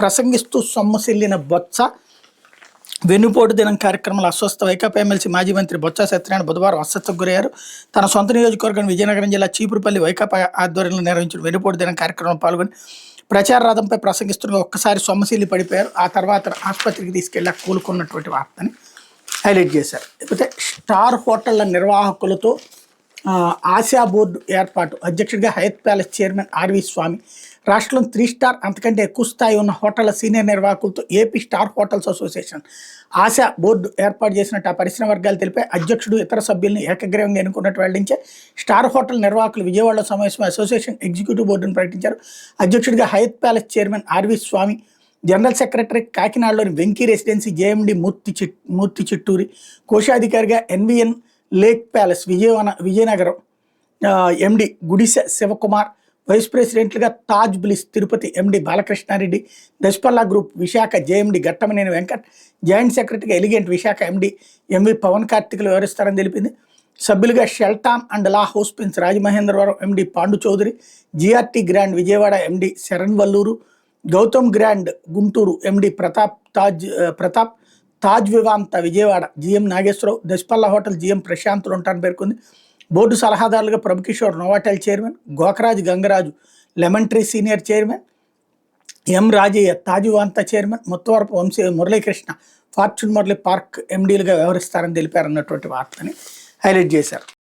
ప్రసంగిస్తూ సొమ్మసిల్లిన బొత్స వెన్నుపోటు దినం కార్యక్రమంలో అస్వస్థ వైకాపా ఎమ్మెల్సీ మాజీ మంత్రి బొత్స సత్యనారాయణ బుధవారం అస్వస్థకు గురయ్యారు. తన సొంత నియోజకవర్గం విజయనగరం జిల్లా చీపురుపల్లి వైకాపా ఆధ్వర్యంలో నిర్వహించిన వెన్నుపోటు దినం కార్యక్రమంలో పాల్గొని ప్రచార రథంపై ప్రసంగిస్తుండగా ఒక్కసారి సొమ్మసిల్లి పడిపోయారు. ఆ తర్వాత ఆసుపత్రికి తీసుకెళ్లి కూలుకున్నటువంటి వార్తని హైలైట్ చేశారు. లేకపోతే స్టార్ హోటళ్ల నిర్వాహకులతో ఆసియా బోర్డు ఏర్పాటు, అధ్యక్షుడిగా Hyatt palace chairman RV Swami, రాష్ట్రంలో 3 స్టార్ అంతకంటే ఎక్కువ స్థాయి ఉన్న హోటళ్ల సీనియర్ నిర్వాహకులతో AP star hotels association Asia board ఏర్పాటు చేసినట్టు ఆ పరిశ్రమ వర్గాలు తెలిపాయి. అధ్యక్షుడు ఇతర సభ్యులను ఏకగ్రీవంగా ఎన్నుకున్నట్టు వెల్లడించే స్టార్ హోటల్ నిర్వాహకులు విజయవాడలో సమావేశం అసోసియేషన్ ఎగ్జిక్యూటివ్ బోర్డును ప్రకటించారు. అధ్యక్షుడిగా Hyatt palace chairman RV Swami, general secretary కాకినాడలోని వెంకీ రెసిడెన్సీ జేఎండి మూర్తి చిట్టూరి, కోశాధికారిగా NVN lake palace Vizianagaram MD Gudise Sivakumar, vice ప్రెసిడెంట్లుగా Taj Bliss Tirupati MD Balakrishna Reddy, Daspalla group Visakha JMD Ghattamaneni Venkat, joint సెక్రటరీగా elegant Visakha MD MV Pavan కార్తిక్లు వ్యవహరిస్తారని తెలిపింది. సభ్యులుగా Shelton and la house prince Rajamahendravaram MD Pandu Chowdary, GRT grand Vijayawada MD Saran Valluru, Gautam grand Guntur MD Pratap, Taj Vivanta Vijayawada GM Nageswara Rao, Daspalla hotel GM ప్రశాంతులు ఉంటారని పేర్కొంది. బోర్డు సలహాదారులుగా Prabhu Kishore Novotel chairman, Gokaraju Gangaraju lemon tree senior chairman, M Rajaiah Taj Vivanta chairman, Muttavarapu Vamsi Murali Krishna Fortune Murali park ఎండీలుగా వ్యవహరిస్తారని తెలిపారన్నటువంటి వార్తని హైలైట్ చేశారు.